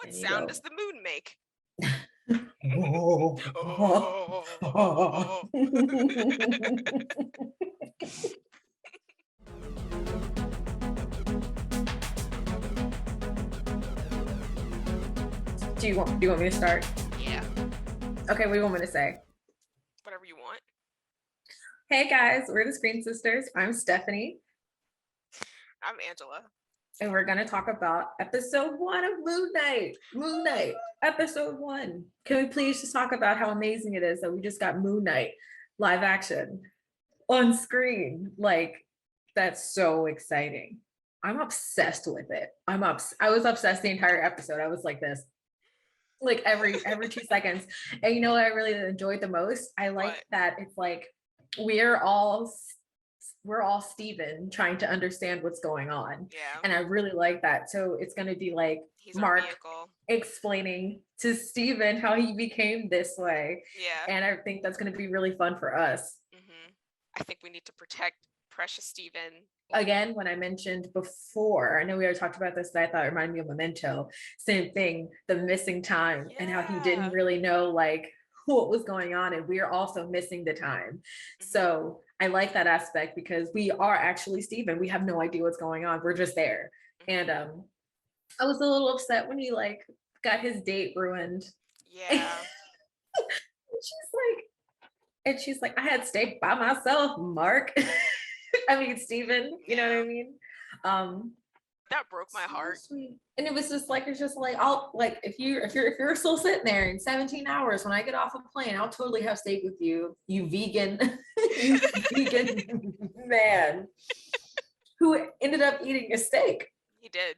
What And you sound go, does the moon make? oh, oh, oh. Do you want me to start? Yeah, Okay, what do you want me to say? whatever you want. Hey guys, we're the Screen Sisters. I'm Stephanie, I'm Angela. and we're gonna talk about episode 1 of Moon Knight. Moon Knight, episode 1. Can we please just talk about how amazing it is that we just got Moon Knight live action on screen? Like, that's so exciting. I'm obsessed with it. I was obsessed the entire episode. I was like this, like every 2 seconds. And you know what I really enjoyed the most? I like What? that it's like we're all we're all Steven trying to understand what's going on. Yeah, And I really like that. So it's going to be like he's our Mark vehicle. explaining to Steven how he became this way. Yeah. And I think that's going to be really fun for us. I think we need to protect precious Steven. Again, when I mentioned before, I know we already talked about this, but I thought it reminded me of Memento. Same thing, the missing time and how he didn't Yeah. really know like what was going on, and we're also missing the time. So I like that aspect because we are actually Steven. We have no idea what's going on. We're just there. And I was a little upset when he like got his date ruined. Yeah. She's like, I had steak by myself, Mark. I mean, Steven, you know what I mean? That broke my So heart. sweet. And it was just like, it's just like, I'll like, if you're still sitting there in 17 hours, when I get off a plane, I'll totally have steak with you, you vegan, you vegan man who ended up eating a steak. He did.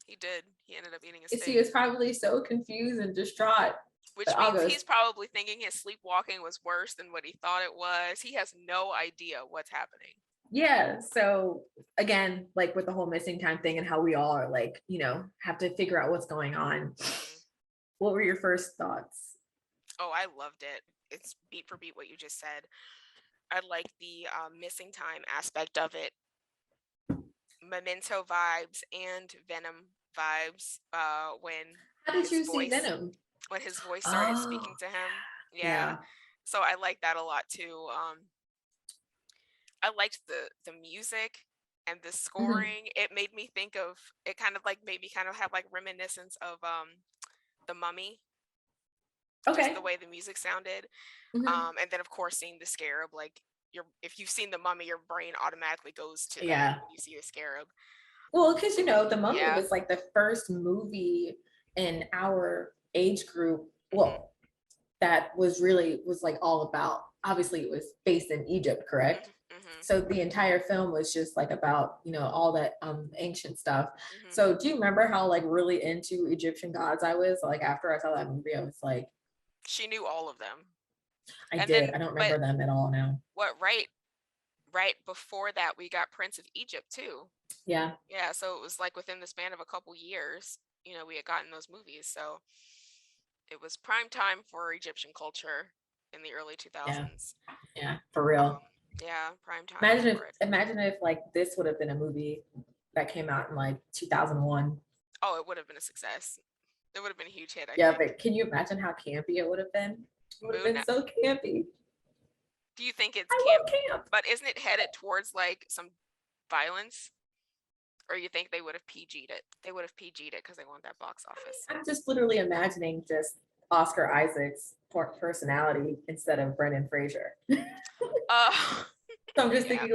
He did. He ended up eating a He steak. was probably so confused and distraught. Which means he's probably thinking his sleepwalking was worse than what he thought it was. He has no idea what's happening. Yeah. So again, like with the whole missing time thing and how we all are like, have to figure out what's going on. What were your first thoughts? Oh, I loved it. It's beat for beat what you just said. I like the missing time aspect of it. Memento vibes and Venom vibes. How did you see Venom? When his voice started speaking to him. Yeah. So I like that a lot too. I liked the music and the scoring. It made me think of it. Kind of like maybe kind of have like reminiscence of The Mummy. Okay. Just the way the music sounded. And then of course seeing the scarab, like if you've seen The Mummy, your brain automatically goes to that when you see a scarab. Well, because The Mummy was like the first movie in our age group. Well, that was like all about. Obviously, it was based in Egypt, correct? So the entire film was just like about all that ancient stuff. So do you remember how like really into Egyptian gods I was? Like after I saw that movie, I was like, she knew all of them. I did. I don't remember them at all now. What right before that we got Prince of Egypt too. Yeah. So it was like within the span of a couple years, we had gotten those movies. So it was prime time for Egyptian culture in the early 2000s. Yeah, for real. Prime time. Imagine if like this would have been a movie that came out in like 2001. Oh, it would have been a success. It would have been a huge hit. I think. But can you imagine how campy it would have been? It would have been so campy. Do you think it's camp? But isn't it headed towards like some violence? Or you think they would have PG'd it? They would have PG'd it because they want that box office. I'm just literally imagining just Oscar Isaac's personality instead of Brendan Fraser. So I'm just thinking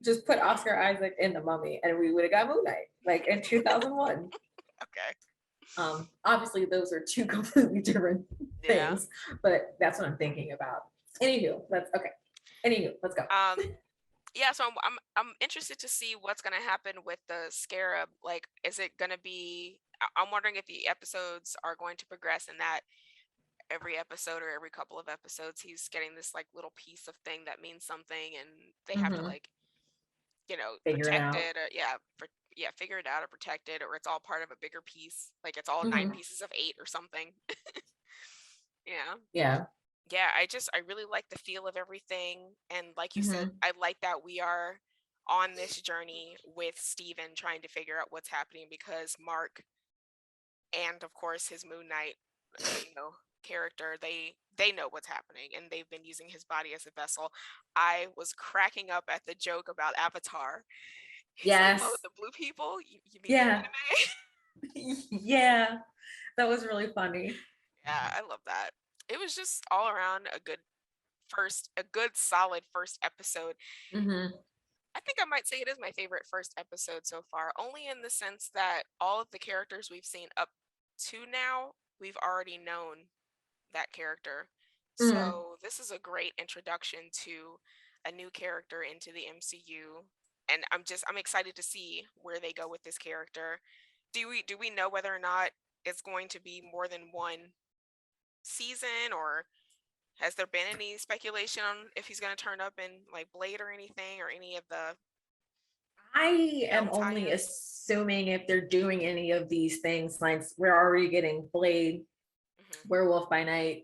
just put Oscar Isaac in The Mummy and we would have got Moon Knight like in 2001. Okay. Obviously those are two completely different things, but that's what I'm thinking about. Anywho, let's go. So I'm interested to see what's gonna happen with the scarab. Like, is it gonna be? I'm wondering if the episodes are going to progress in that every episode or every couple of episodes he's getting this like little piece of thing that means something, and they have to like, protect it. Or, figure it out or protect it, or it's all part of a bigger piece. Like it's all 9 pieces of 8 or something. Yeah. I really like the feel of everything, and like you said, I like that we are on this journey with Steven trying to figure out what's happening because Mark and of course his Moon Knight, you know, character. They know what's happening, and they've been using his body as a vessel. I was cracking up at the joke about Avatar. He's like, "Oh, Yes. the blue people? You mean the Yeah. anime?" Yeah. That was really funny. Yeah, I love that. It was just all around a good solid first episode. Hmm. I think I might say it is my favorite first episode so far, only in the sense that all of the characters we've seen up to now, we've already known that character. Mm. So this is a great introduction to a new character into the MCU, and I'm excited to see where they go with this character. Do we know whether or not it's going to be more than one season, or has there been any speculation on if he's going to turn up in like Blade or anything, or any of the I am film only tie-ins? assuming if they're doing any of these things, like we're already getting Blade, Hmm. Werewolf by Night,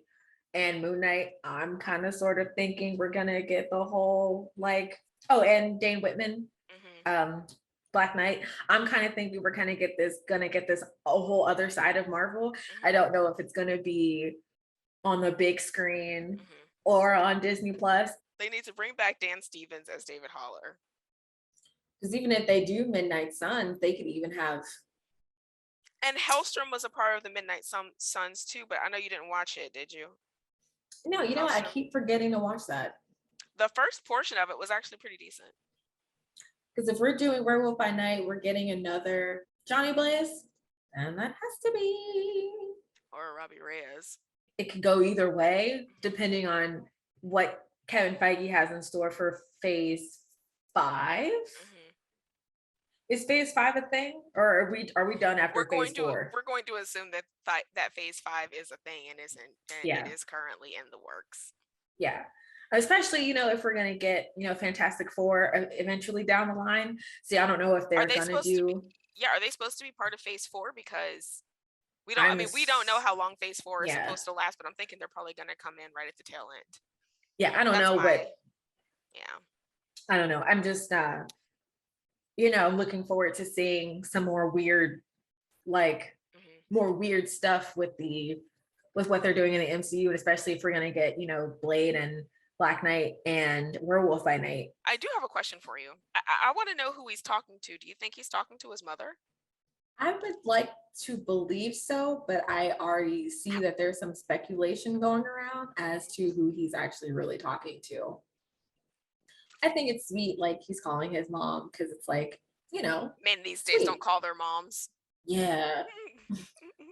and Moon Knight. I'm kind of sort of thinking we're gonna get the whole like, oh, and Dane Whitman, Hmm. um, Black Knight. I'm kind of thinking we're kind of gonna get this a whole other side of Marvel. I Hmm. don't know if it's gonna be on the big screen Hmm. or on Disney Plus. They need to bring back Dan Stevens as David Haller. Because even if they do Midnight Suns, they could even have. And Hellstrom was a part of the Midnight Suns too, but I know you didn't watch it, did you? No, you know what? I Hellstrom. keep forgetting to watch that. The first portion of it was actually pretty decent. Because if we're doing Werewolf by Night, we're getting another Johnny Blaze, and that has to be. Or Robbie Reyes. It could go either way, Hmm. depending on what Kevin Feige has in store for Phase 5. Hmm. Is Phase 5 a thing, or are we done after Phase 4? We're going to assume that that Phase 5 is a thing and isn't, and it Yeah, is currently in the works. yeah. Especially, if we're gonna get, Fantastic Four eventually down the line. See, I don't know if Are they're they gonna supposed to be? do. Yeah, are they supposed to be part of Phase 4? Because we don't. I I'm mean, we don't know a, how long Phase 4 is yeah, supposed to last, but I'm thinking they're probably going to come in right at the tail end. yeah. I don't That's know, my but yeah. I don't know. I'm just looking forward to seeing some more weird, like Hmm. more weird stuff with what they're doing in the MCU, and especially if we're gonna get, Blade and Black Knight and Werewolf by Night. I do have a question for you. I want to know who he's talking to. Do you think he's talking to his mother? I would like to believe so, but I already see that there's some speculation going around as to who he's actually really talking to. I think it's sweet, like he's calling his mom because it's like, Men these days don't sweet. call their moms. Yeah,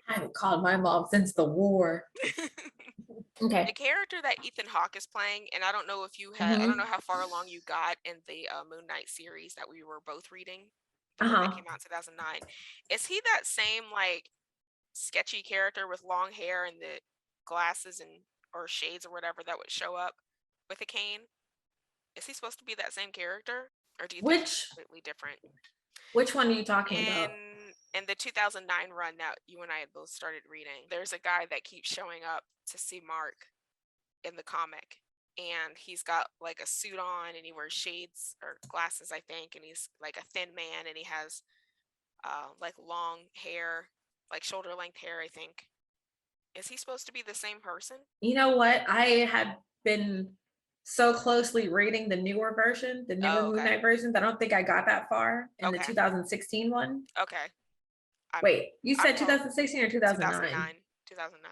I haven't called my mom since the war. The Okay. character that Ethan Hawke is playing, and I don't know if you had, I don't know Mm-hmm. how far along you got in the Moon Knight series that we were both reading, the one that Uh-huh. came out in 2009. Is he that same like sketchy character with long hair and the glasses and or shades or whatever that would show up with a cane? Is he supposed to be that same character, or do you think he's Which completely different? which one are you talking about? In the 2009 run that you and I had both started reading, there's a guy that keeps showing up to see Mark in the comic, and he's got like a suit on and he wears shades or glasses, I think, and he's like a thin man and he has like long hair, like shoulder length hair, I think. Is he supposed to be the same person? You know what? I had been so closely reading the newer version, the newer Oh, Moon okay. Knight version, that I don't think I got that far in the Okay. 2016 one. Okay. I'm Wait, you I'm said wrong. 2016 or 2009? 2009. 2009.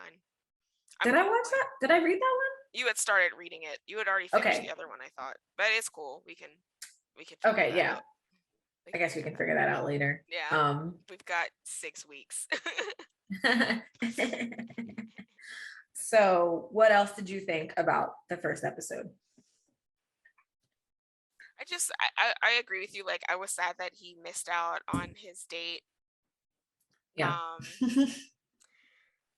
I'm Did I watch Googling. that? Did I read that You had started reading it. You had already one? finished the Okay. other one, I thought. But it's cool. We can figure Okay, that yeah. out. We I can guess we figure can that figure that out later. out. Yeah. We've got 6 weeks. So, what else did you think about the first episode? I agree with you. Like I was sad that he missed out on his date. Yeah. Um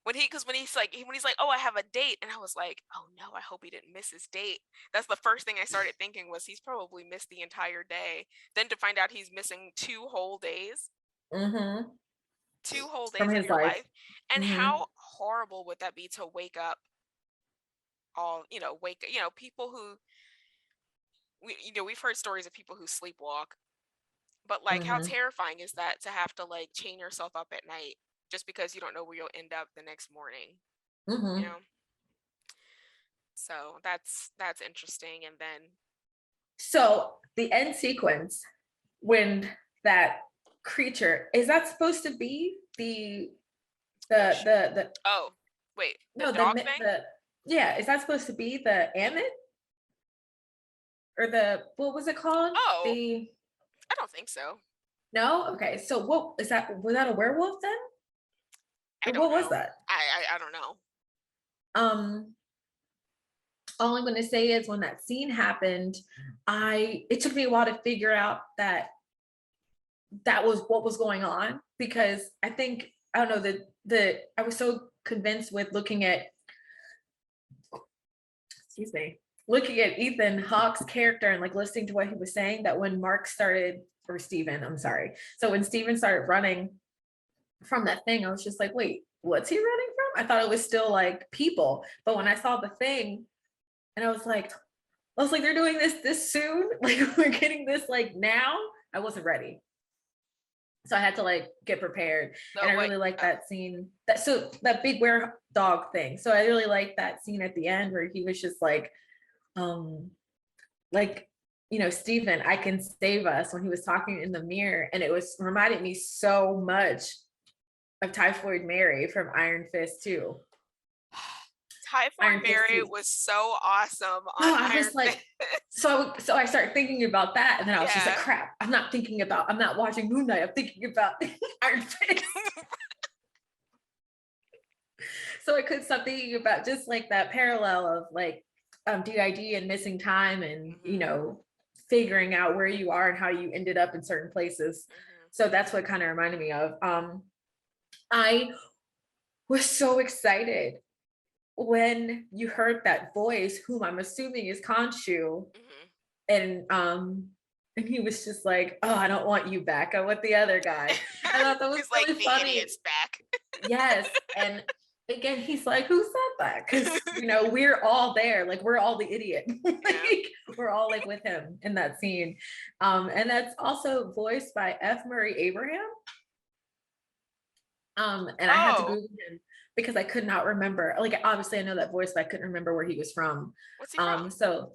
when he's like, "Oh, I have a date." And I was like, "Oh no, I hope he didn't miss his date." That's the first thing I started thinking was he's probably missed the entire day. Then to find out he's missing 2 whole days, Mm-hmm. 2 whole days From of his your life. life. And Mm-hmm. how horrible would that be to wake up people who we've heard stories of people who sleepwalk, but like how Mm-hmm. terrifying is that to have to like chain yourself up at night just because you don't know where you'll end up the next morning, you Mm-hmm. know? So that's interesting. And then, So the end sequence when that creature is that supposed to be the oh, wait, the no dog thing? the yeah, is that supposed to be the Amit or the what was it called? Oh, The I don't think so. no? Okay. So what is that? Was that a werewolf then? I Or don't what was know. that? I don't know. Um all I'm gonna say is when that scene happened, it took me a while to figure out that that was what was going on because I think I don't know the I was so convinced with looking at excuse me looking at Ethan Hawke's character and like listening to what he was saying that when Mark started or Steven, I'm sorry. So when Steven started running from that thing, I was just like, wait, what's he running from? I thought it was still like people, but when I saw the thing and I was like, they're doing this soon, like we're getting this like now. I wasn't ready. So I had to like get prepared. And So I what? really like Oh, that scene. That big were dog thing. So I really like that scene at the end where he was just um, like, Stephen, I can save us when he was talking in the mirror. And it was reminded me so much of Typhoid Mary from Iron Fist 2. Typhoid Iron Fist Mary 2. was so awesome No, on I Iron was Fist. like, so I started thinking about that, and then I was just like, Yeah. crap, I'm not watching Moon Knight, I'm thinking about Iron Fist. So I couldn't stop thinking about just like that parallel of like DID and missing time and Hmm. figuring out where you are and how you ended up in certain places. Hmm. So that's what kind of reminded me of. I was so excited when you heard that voice, whom I'm assuming is Khonshu, Hmm. and he was just like, "Oh, I don't want you back. I want the other guy." I thought that was He's like really the funny. idiot's back. Yes, and again, he's like, "Who said that?" Because we're all there. Like we're all the idiot. Yeah. Like we're all like with him in that scene. And that's also voiced by F. Murray Abraham. And I had to Oh, Google him because I could not remember. Like obviously I know that voice, but I couldn't remember where he was from. what's he from? So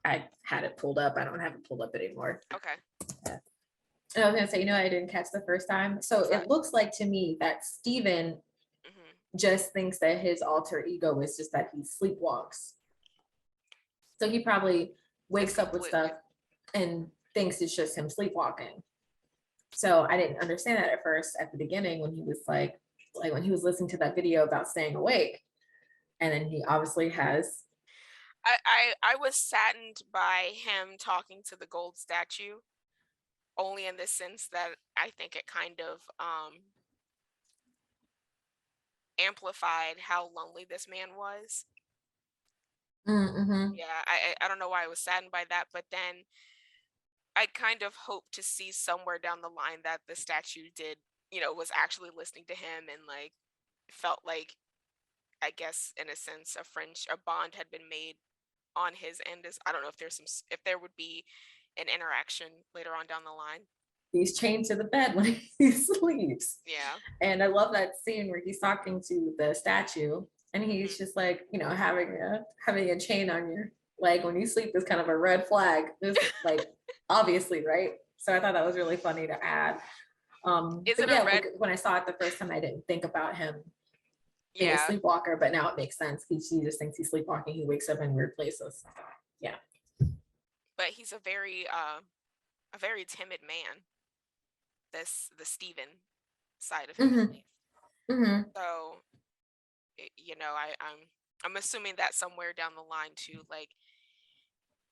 I had it pulled up. I don't have it pulled up anymore. Okay. And I was gonna say, I didn't catch the first time. So What's that? it looks like to me that Steven Hmm. just thinks that his alter ego is just that he sleepwalks. So he probably It's wakes up with completely. stuff and thinks it's just him sleepwalking. So I didn't understand that at first at the beginning when he was like when he was listening to that video about staying awake. And then he obviously has I was saddened by him talking to the gold statue, only in the sense that I think it kind of amplified how lonely this man was. mm-hmm. Yeah, I don't know why I was saddened by that, but then I kind of hope to see somewhere down the line that the statue did, was actually listening to him and like felt like, I guess in a sense a bond had been made on his end. Is I don't know if if there would be an interaction later on down the line. He's chained to the bed when he sleeps. Yeah. And I love that scene where he's talking to the statue and he's Hmm. just like, having a chain on your leg when you sleep is kind of a red flag. Just like obviously, right? So I thought that was really funny to add. Is But it a yeah, red? like when I saw it the first time, I didn't think about him being a Yeah, sleepwalker, but now it makes sense. He just thinks he's sleepwalking. He wakes up in weird places. Yeah. but he's a very timid man. The Steven side of him at Mm-hmm. least. Mm-hmm. So, I'm assuming that somewhere down the line too, like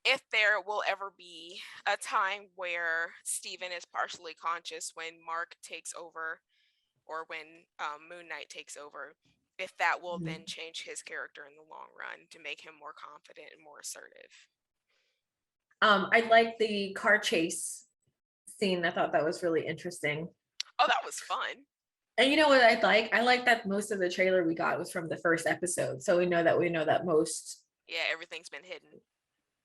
if there will ever be a time where Steven is partially conscious when Mark takes over or when Moon Knight takes over, if that will then change his character in the long run to make him more confident and more assertive. I like the car chase scene. I thought that was really interesting. Oh, that was fun. And you know what I like? I like that most of the trailer we got was from the first episode. So we know that most, Yeah, everyth's been hidden.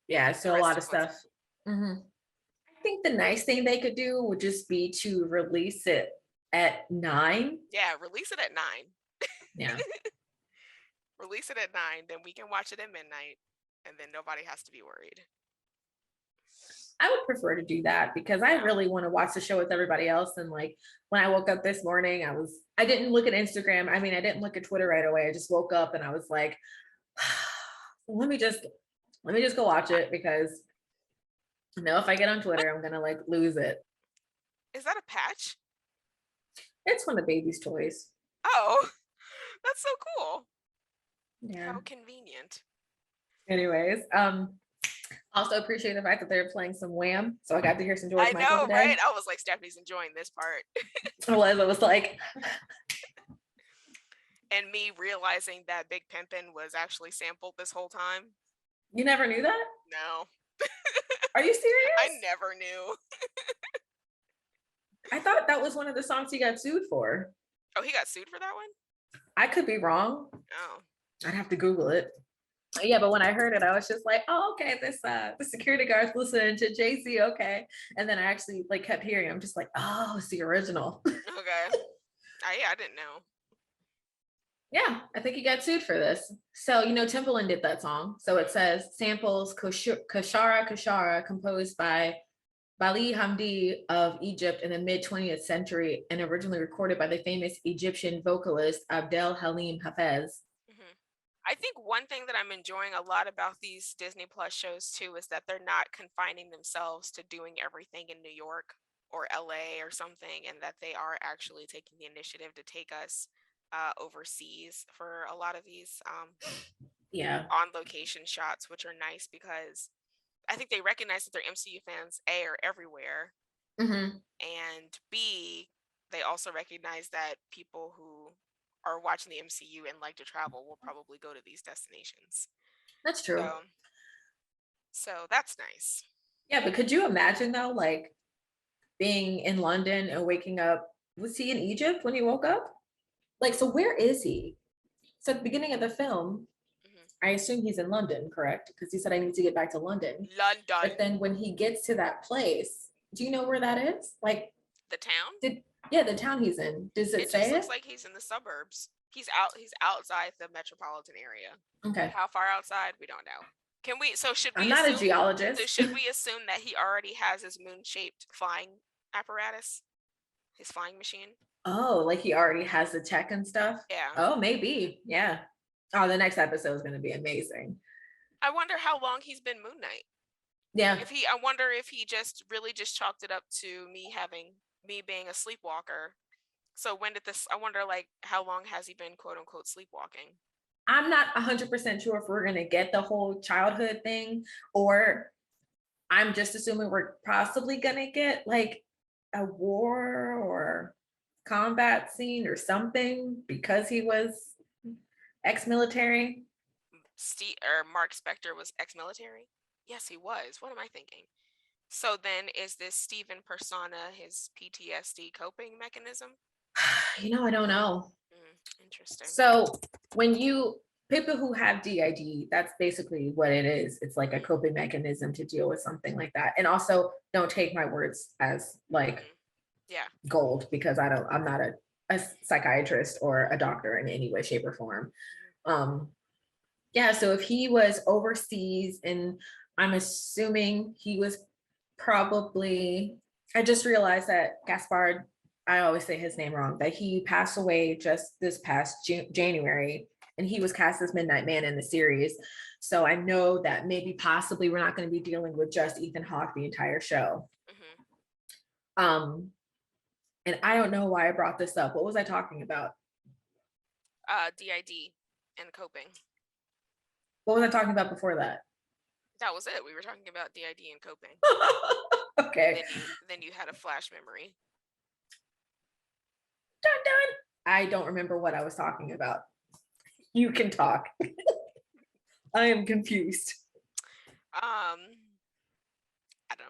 yeah, The so a lot rest of is what's. stuff. Mhm. I think the nice thing they could do would just be to release it at 9. Yeah, release it at 9. Yeah. Release it at 9, then we can watch it at midnight, and then nobody has to be worried. I would prefer to do that because I really want to watch the show with everybody else. And like when I woke up this morning, I didn't look at Instagram. I mean, I didn't look at Twitter right away. I just woke up and I was like, let me just go watch it, because I know if I get on Twitter, I'm gonna like lose it. Is that a patch? It's one of the baby's toys. Oh, that's so cool. Yeah. How convenient. Anyways, also appreciate the fact that they're playing some Wham, so I got to hear some George I Michael know, today. right? I was like, Stephanie's enjoying this part. I was like, and me realizing that Big Pimpin' was actually sampled this whole time. You never knew that? No. Are you serious? I never knew. I thought that was one of the songs he got sued for. Oh, he got sued for that one? I could be wrong. Oh. I'd have to Google it. Yeah, but when I heard it, I was just like, oh, okay, the security guard's listening to Jay-Z, okay. And then I actually like kept hearing, I'm just like, oh, it's the original. Okay. Yeah, I didn't know. Yeah, I think he got sued for this. So, Timbaland did that song. So it says samples Kashara Kashara, composed by Bali Hamdi of Egypt in the mid 20th century and originally recorded by the famous Egyptian vocalist Abdel Halim Hafez. I think one thing that I'm enjoying a lot about these Disney Plus shows too is that they're not confining themselves to doing everything in New York or LA or something, and that they are actually taking the initiative to take us overseas for a lot of these on location shots, which are nice because I think they recognize that their MCU fans are everywhere, and B, they also recognize that people who are watching the MCU and like to travel will probably go to these destinations. That's true. So that's nice. Yeah, but could you imagine though, like being in London and waking up? Was he in Egypt when he woke up? Like, so where is he? So at the beginning of the film, I assume he's in London, correct? Because he said, I need to get back to London. But then when he gets to that place, do you know where that is? Like the town? The town he's in. Does it say just looks like he's in the suburbs. He's outside the metropolitan area. Okay. How far outside? We don't know. I'm not a geologist. So should we assume that he already has his moon-shaped flying apparatus? His flying machine? Oh, like he already has the tech and stuff? Yeah. Oh, maybe. Yeah. Oh, the next episode is going to be amazing. I wonder how long he's been Moon Knight. Yeah. I wonder if he just chalked it up to me being a sleepwalker. So I wonder like how long has he been quote unquote sleepwalking? I'm not 100% sure if we're going to get the whole childhood thing, or I'm just assuming we're possibly going to get like a war or combat scene or something because he was ex-military. Mark Spector was ex-military? Yes, he was. What am I thinking? So then is this Steven persona his PTSD coping mechanism? I don't know. Interesting. So when people who have DID, that's basically what it is. It's like a coping mechanism to deal with something like that. And also don't take my words as like gold, because I'm not a psychiatrist or a doctor in any way, shape, or form. So if he was overseas, and I'm assuming he was probably, I just realized that Gaspard, I always say his name wrong, that he passed away just this past January, and he was cast as Midnight Man in the series. So I know that maybe possibly we're not going to be dealing with just Ethan Hawke the entire show. And I don't know why I brought this up. What was I talking about? DID and coping. What was I talking about before that? That was it. We were talking about DID and coping. Okay. Then you had a flash memory. Dun dun. I don't remember what I was talking about. You can talk. I am confused. I don't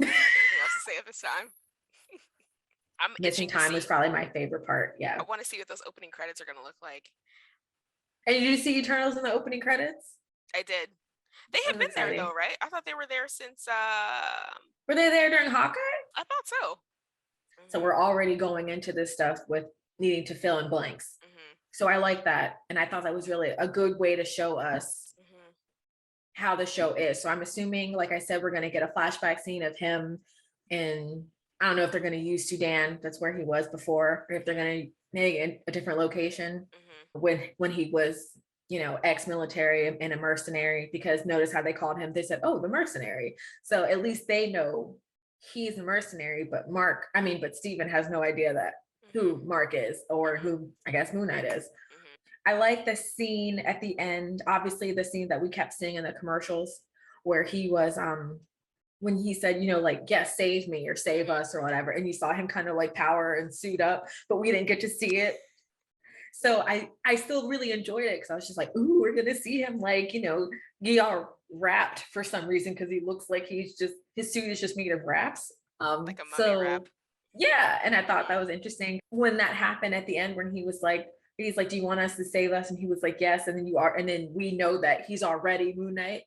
have anything else to say at this time. Missing time was probably my favorite part. Yeah. I want to see what those opening credits are going to look like. And did you see Eternals in the opening credits? I did. They had been there though, right? I thought they were there since Were they there during Hawkeye? I thought so. So we're already going into this stuff with needing to fill in blanks. So I like that. And I thought that was really a good way to show us how the show is. So I'm assuming, like I said, we're going to get a flashback scene of him in, I don't know if they're going to use Sudan, that's where he was before, or if they're going to make it a different location when he was, ex-military and a mercenary, because notice how they called him, they said, oh, the mercenary. So at least they know he's a mercenary, but Steven has no idea that who Mark is, or who I guess Moon Knight is. I like the scene at the end, obviously the scene that we kept seeing in the commercials, where he was when he said, like, yes, save me or save us or whatever, and you saw him kind of like power and suit up, but we didn't get to see it. So I still really enjoyed it, because I was just like, ooh, we're gonna see him, like, get all wrapped for some reason, because he looks like his suit is just made of wraps. Like a mummy wrap. Yeah, and I thought that was interesting when that happened at the end, when he's like, do you want us to save us? And he was like, yes. And then we know that he's already Moon Knight.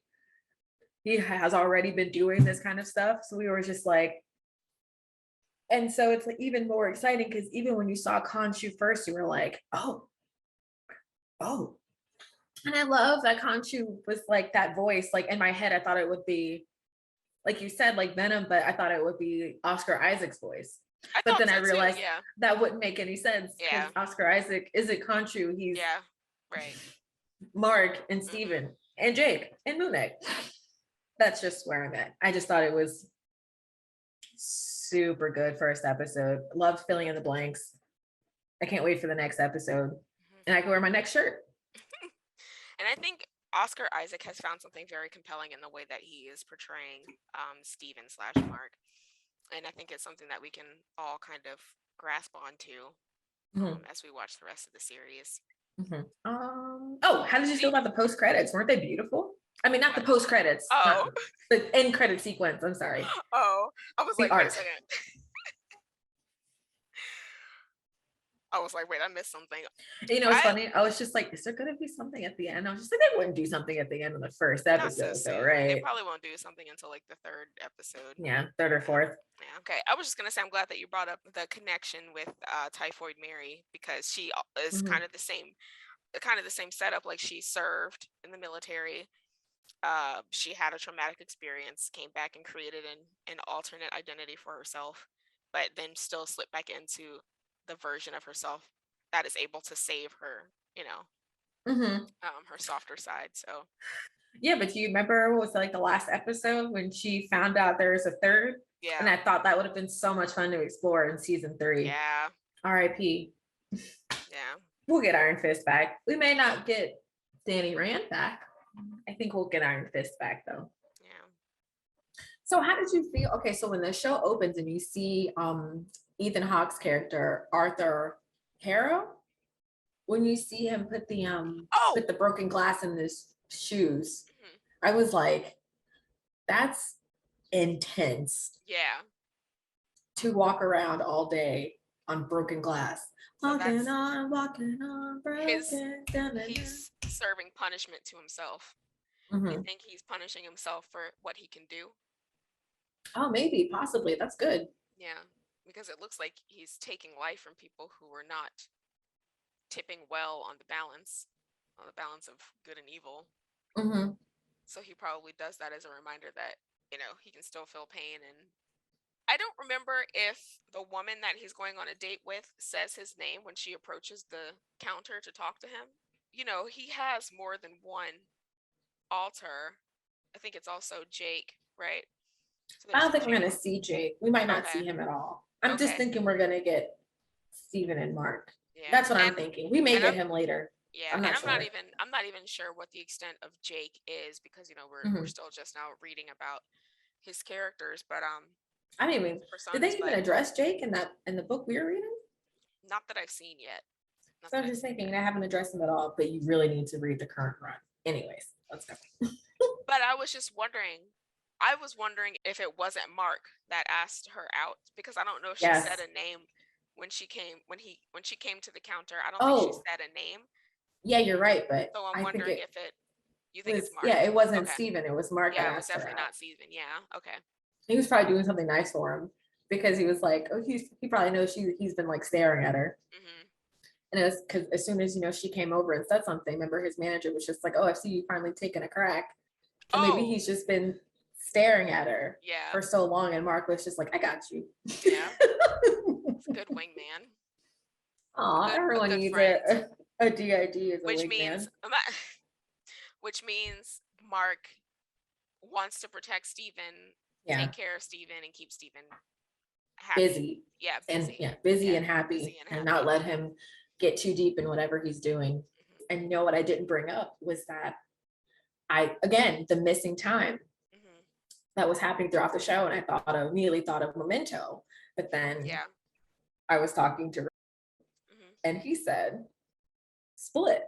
He has already been doing this kind of stuff. So we were just like, and so it's like even more exciting, because even when you saw Khonshu first, you were like, oh. And I love that Khonshu was like that voice. Like in my head, I thought it would be, like you said, like Venom, but I thought it would be Oscar Isaac's voice. But then I realized that wouldn't make any sense, because Oscar Isaac isn't Khonshu. He's right. Mark and Steven and Jake and Moon Knight. That's just where I'm at. I just thought it was super good first episode. Loved filling in the blanks. I can't wait for the next episode. And I can wear my next shirt. And I think Oscar Isaac has found something very compelling in the way that he is portraying Steven / Mark. And I think it's something that we can all kind of grasp onto as we watch the rest of the series. How did you feel about the post credits? Weren't they beautiful? I mean, not the post credits. The end credit sequence. I'm sorry. I was like, wait a second. I was like, wait, I missed something. It's funny. I was just like, is there going to be something at the end? I was just like, they wouldn't do something at the end of the first episode, though, right? They probably won't do something until like the third episode. Yeah, third or fourth. Yeah, okay. I was just going to say, I'm glad that you brought up the connection with Typhoid Mary, because she is kind of the same setup. Like, she served in the military. She had a traumatic experience, came back and created an alternate identity for herself, but then still slipped back into the version of herself that is able to save her, her softer side. So yeah, but do you remember what was like the last episode when she found out there's a third? Yeah. And I thought that would have been so much fun to explore in season 3. Yeah. R.I.P. Yeah. We'll get Iron Fist back. We may not get Danny Rand back. I think we'll get Iron Fist back, though. Yeah. So how did you feel? Okay, so when the show opens and you see Ethan Hawke's character, Arthur Harrow, when you see him put the broken glass in his shoes, I was like, that's intense. Yeah. To walk around all day on broken glass. Walking on, broken. He's serving punishment to himself. You think he's punishing himself for what he can do? Oh, maybe, possibly. That's good. Yeah, because it looks like he's taking life from people who were not tipping well on the balance of good and evil. So he probably does that as a reminder that, he can still feel pain. And I don't remember if the woman that he's going on a date with says his name when she approaches the counter to talk to him. He has more than one alter. I think it's also Jake, right? So I don't think we're going to see Jake. We might not see him at all. I'm just thinking we're going to get Steven and Mark. Yeah. That's what I'm thinking. We may get him later. Yeah, I'm not even sure what the extent of Jake is, because we're still just now reading about his characters, but I mean, did they even address Jake in the book we were reading? Not that I've seen yet. So I'm just thinking, I haven't addressed him at all, but you really need to read the current run. Anyways, let's go. But I was wondering if it wasn't Mark that asked her out, because I don't know if she said a name when she came to the counter. I don't think she said a name. Yeah, you're right, but so I'm wondering if you think it's Mark. Yeah, it wasn't Steven, it was Mark. Yeah, it was definitely not Steven. Yeah, okay. He was probably doing something nice for him, because he was like, oh, he probably knows he's been like staring at her. Mm-hmm. And it was because as soon as she came over and said something, remember his manager was just like, oh, I see you finally taking a crack. So maybe Oh, he's just been staring at her yeah, for so long, and Mark was just like, I got you. yeah. It's a good wingman. Aw, A everyone good needs friend. a DID as a Which wingman. means, which means Mark wants to protect Steven, Yeah, take care of Steven, and keep Steven happy. busy Yeah, and busy. busy Yeah, and happy, busy and and not happy. let him get too deep in whatever he's doing. Hmm. And what I didn't bring up was that again, the missing time Hmm. that was happening throughout the show, and immediately thought of Memento, but then Yeah. I was talking to, Hmm. and he said Split,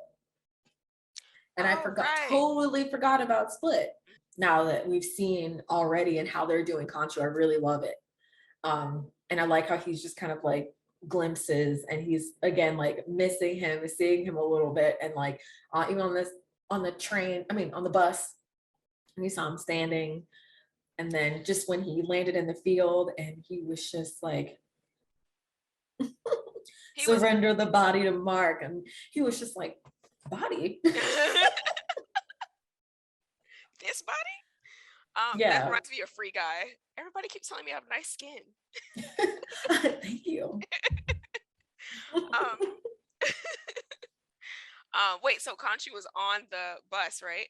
and I Oh, forgot, right. totally forgot about Split. Now that we've seen already and how they're doing Concho, I really love it. And I like how he's just kind of like glimpses, and he's again like missing him, seeing him a little bit, and like even on the train, I mean on the bus, and we saw him standing, and then just when he landed in the field, and he was just like, He was. surrender the body to Mark, and he was just like, body. This body? That Yeah. reminds me of Free Guy. Everybody keeps telling me I have nice skin. Thank you. Um, wait, so Conchu was on the bus, right?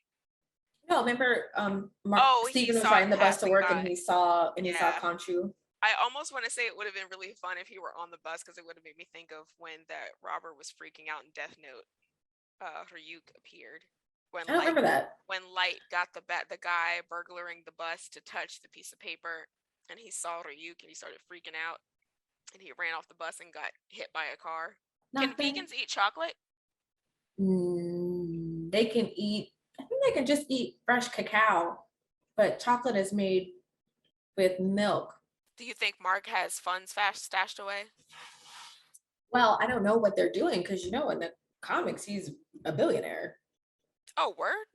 No, remember, Oh, he Stephen was saw it riding the bus to passing work, and by. he saw Yeah. Conchu. I almost want to say it would have been really fun if he were on the bus because it would have made me think of when that robber was freaking out in Death Note. Ryuk appeared when I don't remember that. Light got the guy burglaring the bus to touch the piece of paper, and he saw Ryuk and he started freaking out, and he ran off the bus and got hit by a car. Can Nothing. vegans eat chocolate? They can eat, I think they can just eat fresh cacao, but chocolate is made with milk. Do you think Mark has funds fast stashed away? Well, I don't know what they're doing because in the comics he's a billionaire. Oh, word.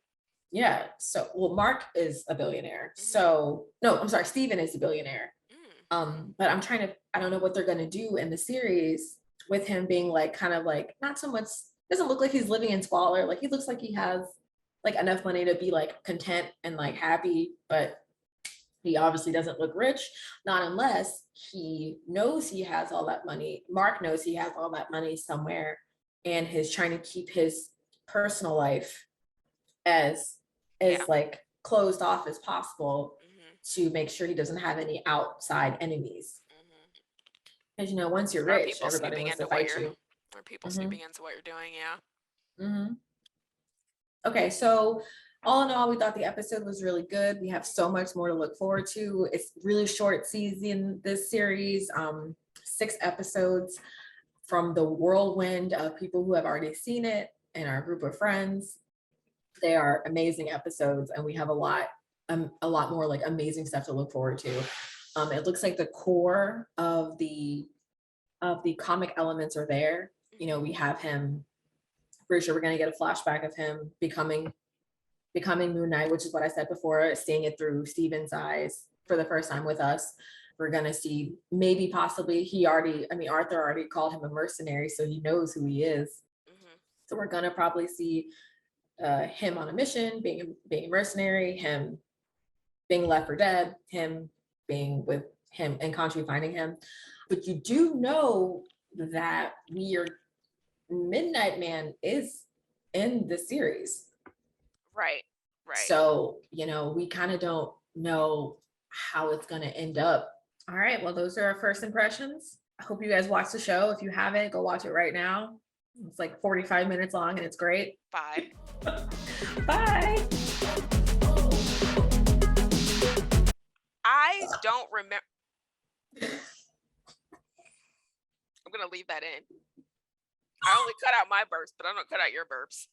Yeah. So, well, Mark is a billionaire. Mm-hmm. So, no, I'm sorry, Steven is a billionaire. Mm. But I don't know what they're gonna do in the series with him being like kind of like not so much, doesn't look like he's living in squalor. Like he looks like he has like enough money to be like content and like happy, but he obviously doesn't look rich, not unless he knows he has all that money. Mark knows he has all that money somewhere and is trying to keep his personal life as Yeah. like closed off as possible Mm-hmm. to make sure he doesn't have any outside enemies. Mm-hmm. Because once you're Or rich, people everybody snooping wants to into what fight you're, you. or people Mm-hmm. snooping into what you're doing. Yeah. Mm-hmm. Okay, so all in all, we thought the episode was really good. We have so much more to look forward to. It's really short season, this series, 6 episodes from the whirlwind of people who have already seen it and our group of friends. They are amazing episodes, and we have a lot more like amazing stuff to look forward to. It looks like the core of the comic elements are there. We have him. Pretty sure we're gonna get a flashback of him becoming Moon Knight, which is what I said before, seeing it through Steven's eyes for the first time with us. We're gonna see maybe possibly Arthur already called him a mercenary, so he knows who he is. Mm-hmm. So we're gonna probably see him on a mission, being a mercenary, him being left for dead, him being with him and Khonshu finding him. But you do know that Midnight Man is in the series. Right. Right. So, we kind of don't know how it's going to end up. All right. Well, those are our first impressions. I hope you guys watch the show. If you haven't, go watch it right now. It's like 45 minutes long and it's great. Bye. Bye. I don't remember. I'm gonna leave that in. I only cut out my burps, but I don't cut out your burps.